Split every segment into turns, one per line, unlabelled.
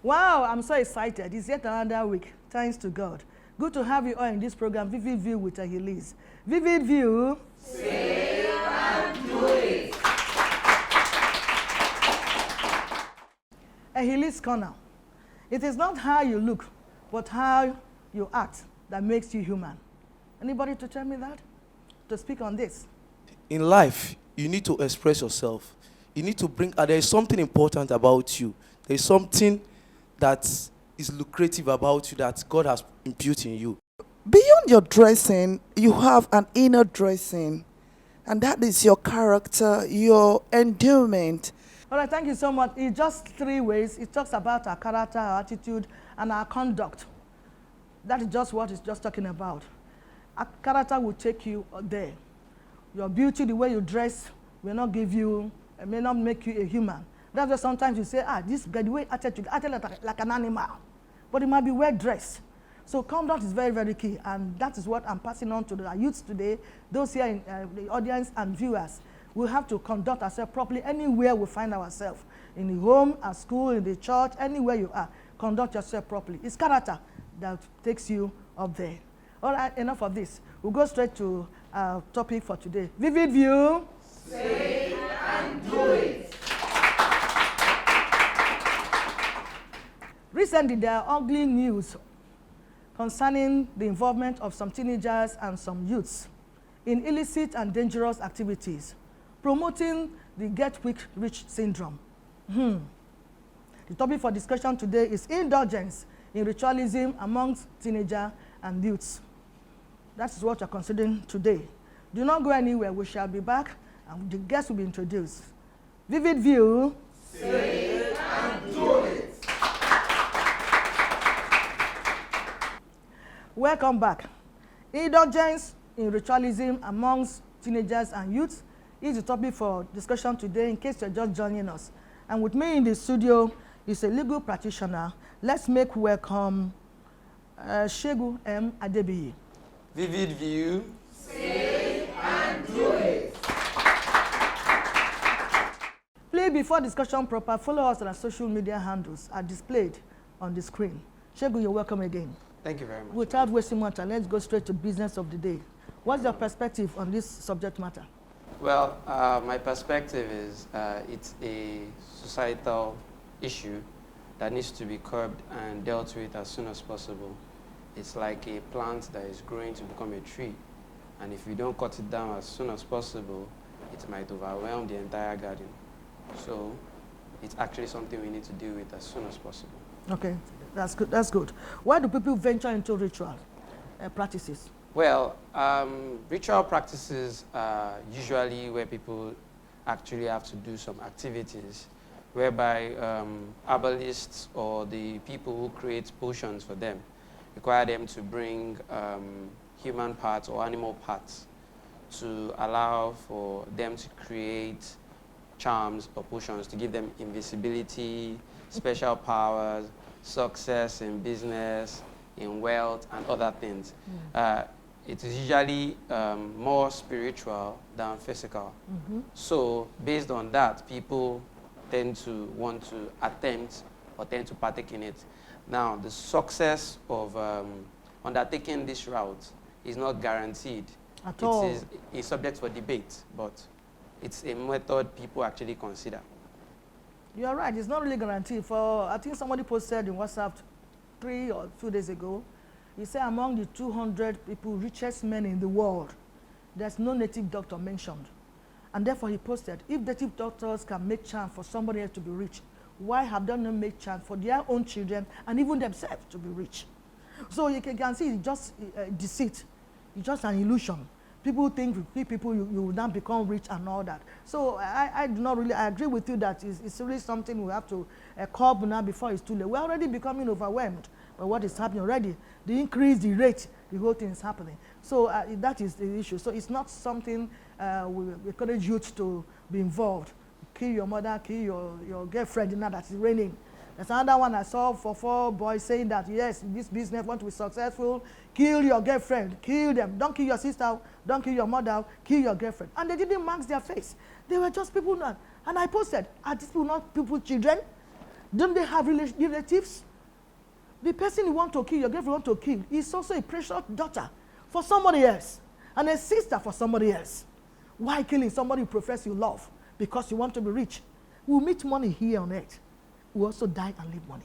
Wow, I'm so excited. It's yet another week. Thanks to God. Good to have you all in this program, Vivid View with Ehiliz. Vivid View.
Say and do it.
Ehiliz Corner. It is not how you look, but how you act that makes you human. Anybody to tell me that? To speak on this?
In life, you need to express yourself. You need to bring, there is something important about you. There is something that is lucrative about you that God has imputed in you.
Beyond your dressing, you have an inner dressing. And that is your character, your endowment.
All right, thank you so much. It's just 3 ways. It talks about our character, our attitude, and our conduct. That is just what it's just talking about. Our character will take you there. Your beauty, the way you dress, will not give you, may not make you a human. That's why sometimes you say, this guy, the way acted like an animal. But it might be well dressed. So conduct is very, very key. And that is what I'm passing on to the youths today, those here in the audience and viewers. We have to conduct ourselves properly anywhere we find ourselves. In the home, at school, in the church, anywhere you are. Conduct yourself properly. It's character that takes you up there. All right, enough of this. We'll go straight to our topic for today. Vivid View.
Say and do it.
Recently, there are ugly news concerning the involvement of some teenagers and some youths in illicit and dangerous activities, promoting the get-quick-rich syndrome. The topic for discussion today is indulgence in ritualism amongst teenagers and youths. That is what we're considering today. Do not go anywhere. We shall be back, and the guests will be introduced. Vivid View.
Say and do it.
Welcome back. Indulgence in ritualism amongst teenagers and youths is the topic for discussion today, in case you're just joining us. And with me in the studio is a legal practitioner. Let's make welcome Segun M. Adebiyi.
Vivid View.
Say and do it.
Please, before discussion proper, follow us on our social media handles are displayed on the screen. Segun, you're welcome again.
Thank you very much.
Without wasting more time, let's go straight to business of the day. What's your perspective on this subject matter?
Well, my perspective is it's a societal issue that needs to be curbed and dealt with as soon as possible. It's like a plant that is growing to become a tree. And if we don't cut it down as soon as possible, it might overwhelm the entire garden. So it's actually something we need to deal with as soon as possible.
Okay, that's good. That's good. Why do people venture into ritual practices?
Well, ritual practices are usually where people actually have to do some activities whereby herbalists or the people who create potions for them require them to bring human parts or animal parts to allow for them to create charms or potions to give them invisibility, special powers, success in business, in wealth, and other things. It is usually more spiritual than physical. So based on that, people tend to want to attempt or tend to partake in it. Now, the success of undertaking this route is not guaranteed.
At all.
It is subject for debate, but it's a method people actually consider.
You're right. It's not really guaranteed. I think somebody posted in WhatsApp 3 or 2 days ago, he said among the 200 people, richest men in the world, there's no native doctor mentioned. And therefore he posted, if native doctors can make chance for somebody else to be rich, why have they not made chance for their own children and even themselves to be rich? So you can see it's just deceit. It's just an illusion. People think with people you will not become rich and all that. So I do not really, I agree with you that it's really something we have to curb now before it's too late. We're already becoming overwhelmed by what is happening already. The increase, the rate, the whole thing is happening. So that is the issue. So it's not something we encourage youth to be involved. Kill your mother, kill your girlfriend, now that is raining. There's another one I saw for 4 boys saying that, yes, this business want to be successful, kill your girlfriend, kill them. Don't kill your sister, don't kill your mother, kill your girlfriend. And they didn't mark their face. They were just people not. And I posted, are these people not people's children? Don't they have relatives? The person you want to kill, your girlfriend want to kill, is also a precious daughter for somebody else and a sister for somebody else. Why killing somebody you profess you love because you want to be rich? We'll meet money here on earth. We also die and leave money.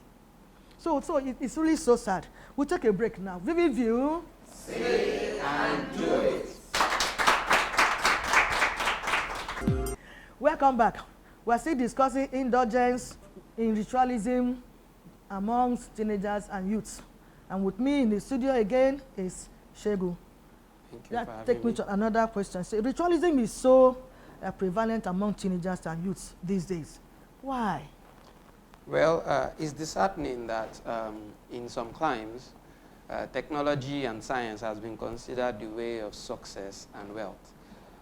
So it's really so sad. We'll take a break now. Vivid View.
Say and do it.
Welcome back. We're still discussing indulgence in ritualism amongst teenagers and youths. And with me in the studio again is Segun.
Thank you for
That
having
take me
me.
to another question. So ritualism is so prevalent among teenagers and youths these days. Why?
Well, it's disheartening that in some climes, technology and science has been considered the way of success and wealth.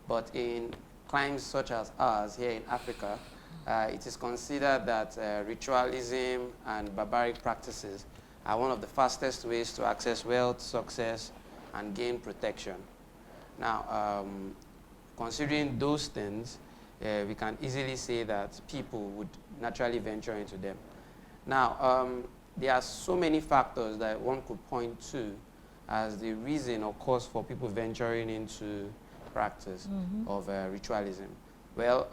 But in climes such as ours here in Africa, it is considered that ritualism and barbaric practices are one of the fastest ways to access wealth, success, and gain protection. Now, considering those things, we can easily say that people would naturally venture into them. Now, there are so many factors that one could point to as the reason or cause for people venturing into practice of ritualism. Well,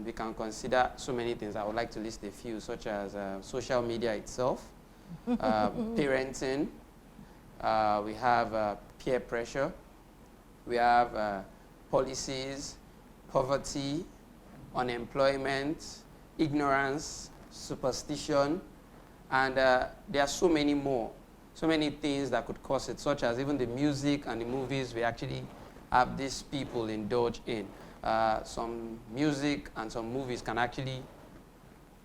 we can consider so many things. I would like to list a few, such as social media itself, parenting, we have peer pressure, we have policies, poverty, unemployment, ignorance, superstition, and there are so many more, so many things that could cause it, such as even the music and the movies we actually have these people indulge in. Some music and some movies can actually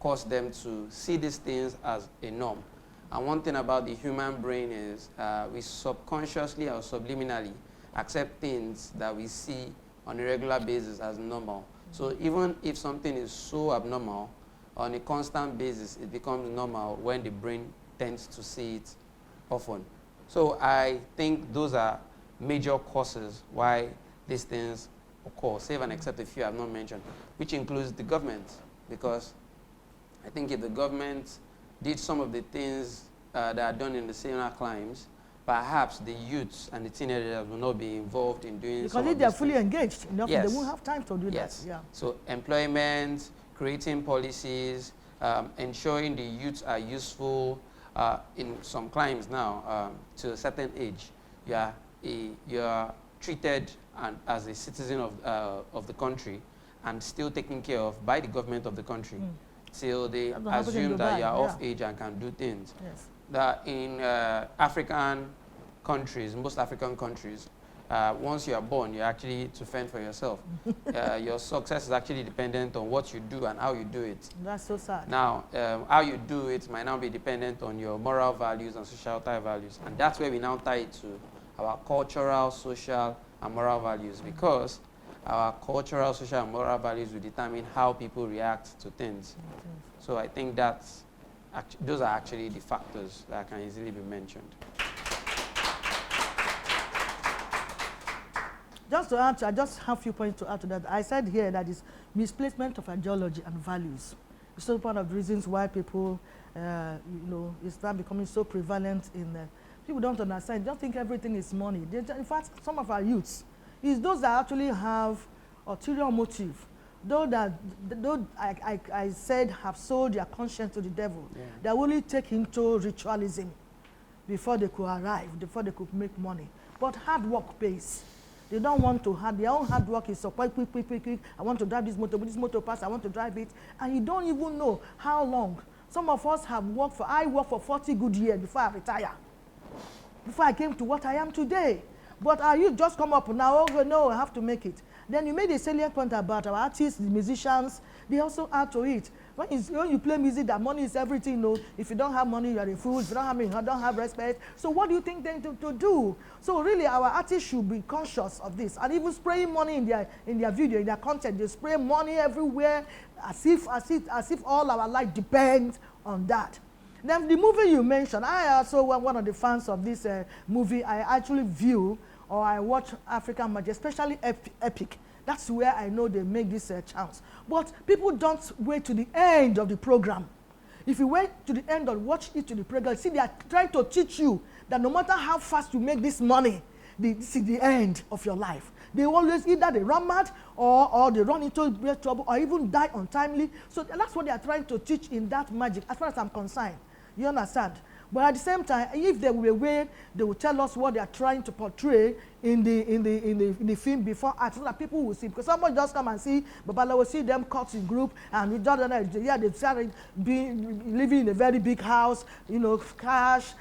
cause them to see these things as a norm. And one thing about the human brain is we subconsciously or subliminally accept things that we see on a regular basis as normal. So even if something is so abnormal, on a constant basis, it becomes normal when the brain tends to see it often. So I think those are major causes why these things occur, save and except a few I have not mentioned, which includes the government. Because I think if the government did some of the things that are done in the similar climes, perhaps the youths and the teenagers will not be involved in doing some
Because
of
if they're
these
fully
things.
engaged enough,
Yes.
they won't have time to do
Yes.
that. Yeah.
So employment, creating policies, ensuring the youths are useful. In some climes now, to a certain age, you are treated as a citizen of the country and still taken care of by the government of the country till they
That's what happens in
assume that
Dubai,
you are of
yeah.
age and can do things.
Yes.
That in African countries, most African countries, once you are born, you're actually to fend for yourself. Your success is actually dependent on what you do and how you do it.
That's so sad.
Now, how you do it might now be dependent on your moral values and societal values. And that's where we now tie it to our cultural, social, and moral values, because our cultural, social, and moral values will determine how people react to things. So I think those are actually the factors that can easily be mentioned.
Just to add, I just have a few points to add to that. I said here that is misplacement of ideology and values. It's also one of the reasons why people, it's now becoming so prevalent in people don't understand. Don't think everything is money. In fact, some of our youths is those that actually have ulterior motive. Though I said have sold their conscience to the devil, they only take into ritualism before they could arrive, before they could make money. But hard work pays. They don't want to have their own hard work is so quick. I want to drive this motor pass, I want to drive it. And you don't even know how long. Some of us have I worked for 40 good years before I retire. Before I came to what I am today. But our youth just come up now, oh no, I have to make it. Then you made a salient point about our artists, the musicians, they also add to it. When you play music, that money is everything. No, if you don't have money, you are a fool. If you don't have money, you don't have respect. So what do you think they to do? So really, our artists should be conscious of this. And even spraying money in their video, in their content, they spray money everywhere, as if all our life depends on that. Then the movie you mentioned, I also one of the fans of this movie. I actually view or I watch African Magic, especially Epic. That's where I know they make this chance. But people don't wait to the end of the program. If you wait to the end and watch it to the program, see, they are trying to teach you that no matter how fast you make this money, this is the end of your life. They always either they run mad or they run into great trouble or even die untimely. So that's what they are trying to teach in that magic, as far as I'm concerned. You understand? But at the same time, if there were a way, they will tell us what they are trying to portray in the film before act, so that people will see. Because someone just come and see, but will see them caught in group, and we just, yeah, they started living in a very big house, you know, cash,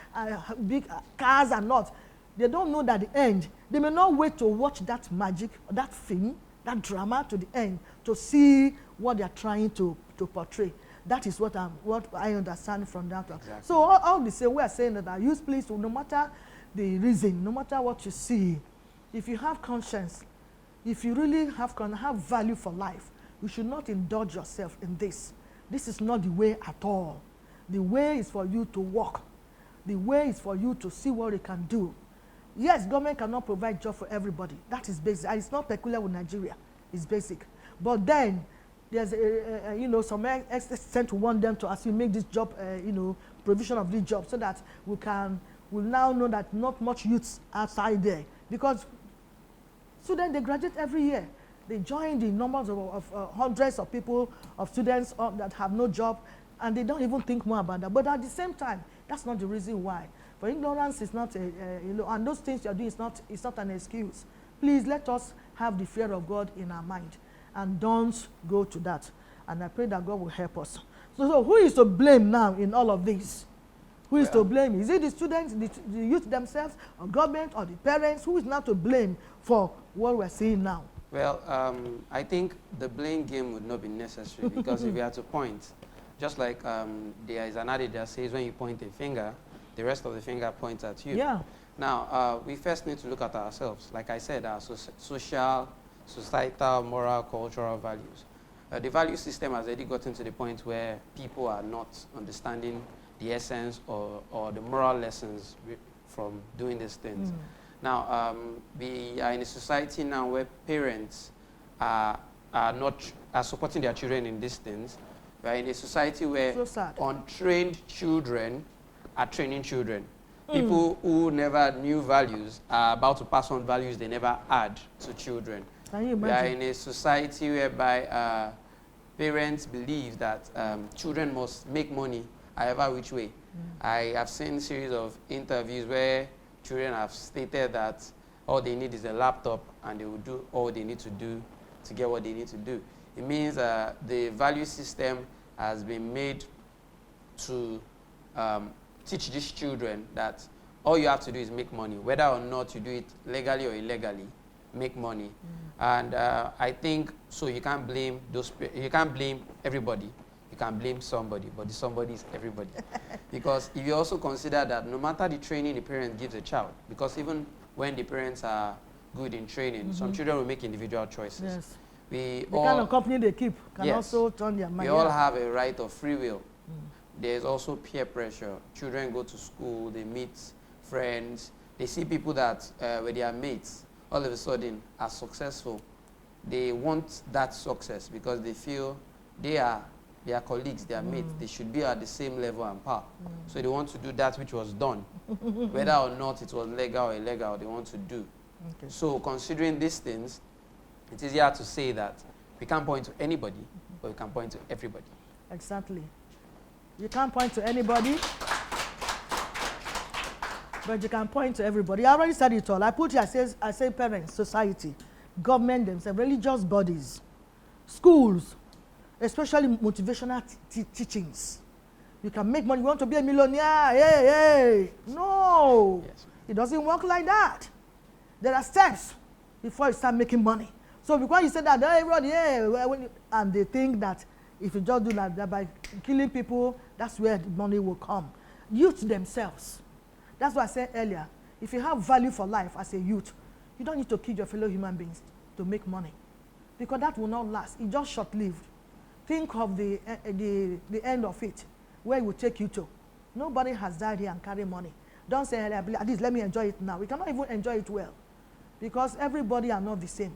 big cars and not. They don't know that the end. They may not wait to watch that magic, that film, that drama to the end to see what they are trying to portray. That is what I understand from that one.
Exactly.
So all the same, we are saying that use please, no matter the reason, no matter what you see, if you have conscience, if you really have value for life, you should not indulge yourself in this. This is not the way at all. The way is for you to walk. The way is for you to see what you can do. Yes, government cannot provide job for everybody. That is basic. And it's not peculiar with Nigeria. It's basic. But then there's you know, some extent to want them to actually make this job, you know, provision of this job, so that we'll now know that not much youths outside there, because students, they graduate every year. They join the numbers of hundreds of people, of students that have no job, and they don't even think more about that. But at the same time, that's not the reason why. For ignorance is not, you know, and those things you're doing is not an excuse. Please let us have the fear of God in our mind, and don't go to that. And I pray that God will help us. So who is to blame now in all of this? Who is to blame? Is it the students, the youth themselves, or government, or the parents? Who is now to blame for what we're seeing now?
Well, I think the blame game would not be necessary, because if you had to point, just like there is an adage that says when you point a finger, the rest of the finger points at you.
Yeah.
Now, we first need to look at ourselves. Like I said, our social, societal, moral, cultural values. The value system has already gotten to the point where people are not understanding the essence or the moral lessons from doing these things. Now, we are in a society now where parents are supporting their children in these things. We are in a society where untrained children are training children. People who never knew values are about to pass on values they never had to children.
Can you imagine?
We are in a society whereby parents believe that children must make money however which way. I have seen a series of interviews where children have stated that all they need is a laptop and they will do all they need to do to get what they need to do. It means the value system has been made to teach these children that all you have to do is make money, whether or not you do it legally or illegally, make money. And I think, so you can't blame you can't blame everybody. You can blame somebody, but the somebody is everybody. Because if you also consider that no matter the training the parent gives a child, because even when the parents are good in training, some children will make individual choices.
Yes.
The
kind of company they keep can also turn their mind.
We all have a right of free will. There's also peer pressure. Children go to school, they meet friends, they see people that were their mates, all of a sudden are successful. They want that success because they feel they are their colleagues, their mates, they should be at the same level and par. So they want to do that which was done. Whether or not it was legal or illegal, they want to do.
Okay.
So considering these things, it is easier to say that we can't point to anybody, but we can point to everybody.
Exactly. You can't point to anybody, but you can point to everybody. I already said it all. I put here, I say parents, society, government themselves, religious bodies, schools, especially motivational teachings. You can make money. You want to be a millionaire? Hey. No.
Yes.
It doesn't work like that. There are steps before you start making money. So because you say that, everybody, and they think that if you just do that by killing people, that's where the money will come. Youth themselves. That's what I said earlier. If you have value for life as a youth, you don't need to kill your fellow human beings to make money, because that will not last. It's just short-lived. Think of the end of it, where it will take you to. Nobody has died here and carry money. Don't say, at least let me enjoy it now. We cannot even enjoy it well, because everybody are not the same.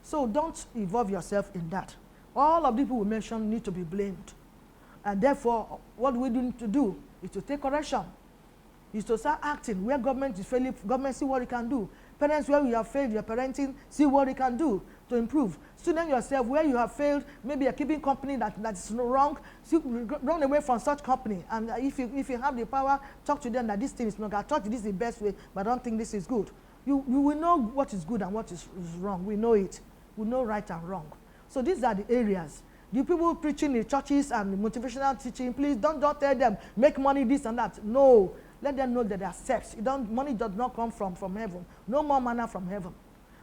So don't involve yourself in that. All of the people we mentioned need to be blamed. And therefore, what we need to do is to take correction, is to start acting where government is failing. Government, see what it can do. Parents, where you have failed your parenting, see what it can do to improve. Student yourself, where you have failed, maybe you're keeping company that is wrong, see, run away from such company. And if you have the power, talk to them that this thing is not, I thought this is the best way, but I don't think this is good. You will know what is good and what is wrong. We know it. We know right and wrong. So these are the areas. The people preaching in churches and motivational teaching, please don't tell them, make money, this and that. No. Let them know that they are steps. Money does not come from heaven. No more manna from heaven.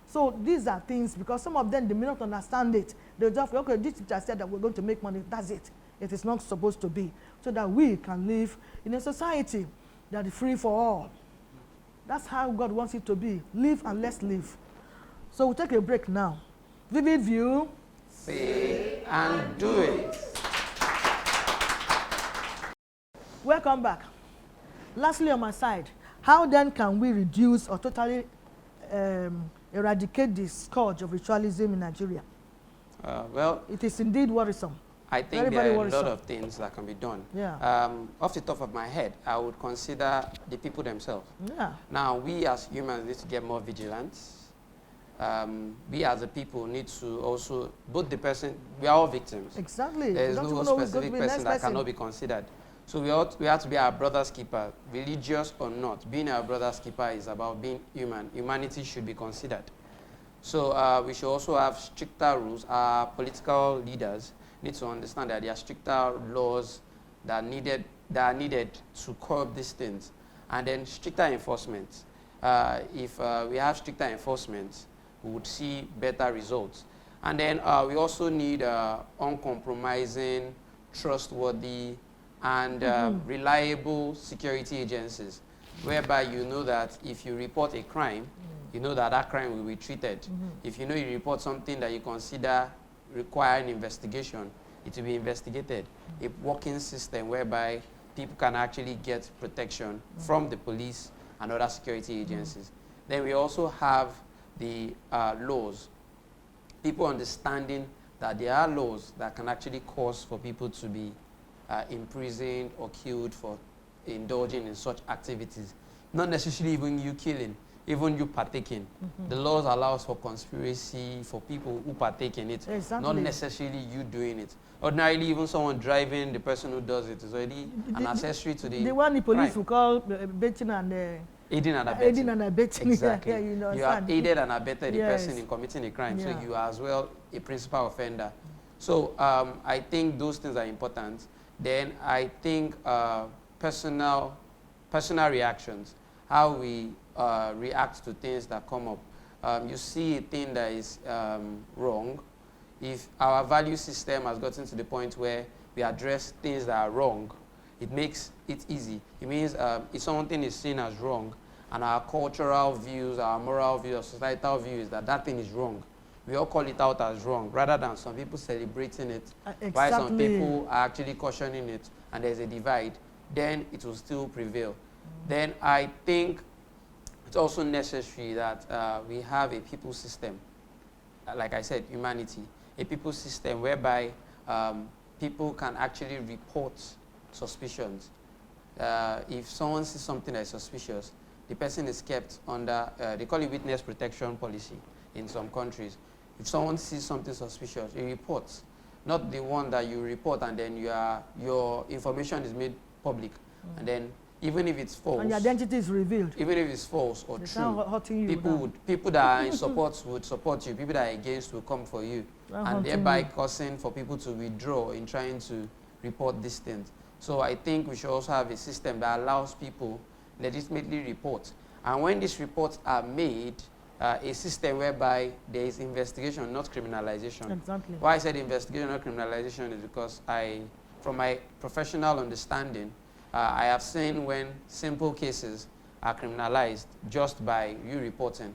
So these are things, because some of them, they may not understand it. They'll just, okay, this teacher said that we're going to make money. That's it. It is not supposed to be. So that we can live in a society that is free for all. That's how God wants it to be. Live and let's live. So we'll take a break now. Vivid view.
Say and do it.
Welcome back. Lastly, on my side, how then can we reduce or totally eradicate the scourge of ritualism in Nigeria?
Well,
it is indeed worrisome.
I think there are a lot of things that can be done.
Yeah.
Off the top of my head, I would consider the people themselves.
Yeah.
Now, we as humans need to get more vigilant. We as a people need to also, both the person, we are all victims.
Exactly.
There is no specific person that cannot be considered. So we have to be our brother's keeper, religious or not. Being our brother's keeper is about being human. Humanity should be considered. So we should also have stricter rules. Our political leaders need to understand that there are stricter laws that are needed to curb these things. And then stricter enforcement. If we have stricter enforcement, we would see better results. And then we also need uncompromising, trustworthy, and reliable security agencies, whereby you know that if you report a crime, you know that that crime will be treated. If you know you report something that you consider requiring investigation, it will be investigated. A working system whereby people can actually get protection from the police and other security agencies. Then we also have the laws. People understanding that there are laws that can actually cause for people to be imprisoned or killed for indulging in such activities. Not necessarily even you killing, even you partaking. The laws allows for conspiracy for people who partake in it, not necessarily you doing it. Ordinarily, even someone driving, the person who does it is already an accessory to the
one the police
crime.
will call betting and
aiding and abetting.
Aiding and abetting.
Exactly.
Yeah, you know,
you have aided and abetted the
yes.
person in committing a crime,
Yeah.
so you are as well a principal offender. So I think those things are important. Then I think personal reactions, how we react to things that come up. You see a thing that is wrong. If our value system has gotten to the point where we address things that are wrong, it makes it easy. It means if something is seen as wrong, and our cultural views, our moral views, our societal views that that thing is wrong, we all call it out as wrong, rather than some people celebrating it, while some people are actually cautioning it, and there's a divide, then it will still prevail. Then I think it's also necessary that we have a people system, like I said, humanity, a people system whereby people can actually report suspicions. If someone sees something that is suspicious, the person is kept under, they call it witness protection policy in some countries. If someone sees something suspicious, he reports, not the one that you report and then your information is made public. And then even if it's false,
and your identity is revealed.
Even if it's false or
they
true, people that are in support would support you, people that are against will come for you, and thereby causing for people to withdraw in trying to report these things. So I think we should also have a system that allows people legitimately report. And when these reports are made, a system whereby there is investigation, not criminalization.
Exactly.
Why I said investigation, not criminalization, is because from my professional understanding, I have seen when simple cases are criminalized just by you reporting.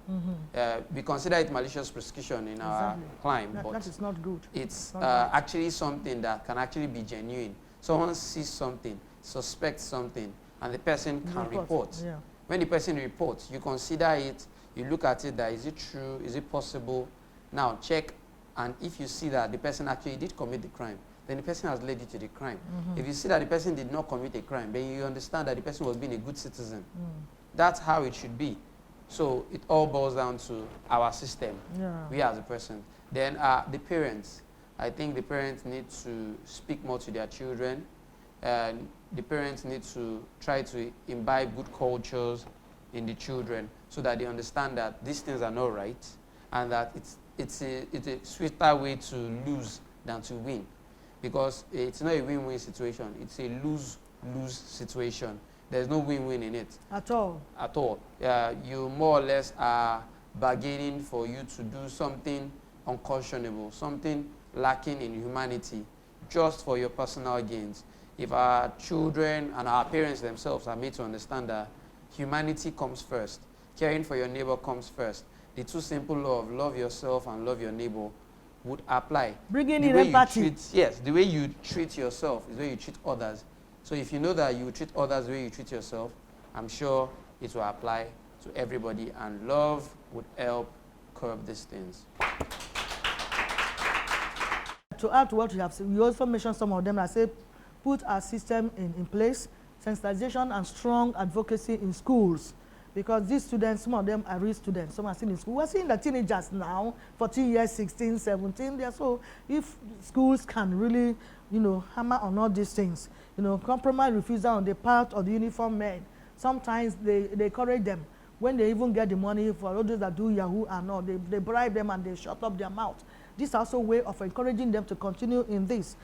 We consider it malicious prosecution in our climb, but
that is not good.
It's actually something that can actually be genuine. Someone sees something, suspects something, and the person can report.
Yeah.
When the person reports, you consider it, you look at it, that is it true, is it possible? Now check, and if you see that the person actually did commit the crime, then the person has led you to the crime. If you see that the person did not commit a crime, then you understand that the person was being a good citizen. That's how it should be. So it all boils down to our system, we as a person. Then the parents. I think the parents need to speak more to their children, and the parents need to try to imbibe good cultures in the children so that they understand that these things are not right, and that it's a sweeter way to lose than to win, because it's not a win-win situation. It's a lose-lose situation. There's no win-win in it.
At all.
At all. You more or less are bargaining for you to do something unconscionable, something lacking in humanity, just for your personal gains. If our children and our parents themselves are made to understand that humanity comes first, caring for your neighbor comes first, the two simple law of love yourself and love your neighbor would apply.
Bringing in empathy.
Yes, the way you treat yourself is the way you treat others. So if you know that you treat others the way you treat yourself, I'm sure it will apply to everybody, and love would help curb these things.
To add to what you have said, you also mentioned some of them. I say, put our system in place, sensitization and strong advocacy in schools. Because these students, some of them are real students, some are still in school. We're seeing the teenagers now, 14 years, 16, 17. So if schools can really, hammer on all these things, compromise refusal on the part of the uniform men, sometimes they encourage them. When they even get the money for all those that do Yahoo and all, they bribe them and they shut up their mouth. This is also a way of encouraging them to continue in this,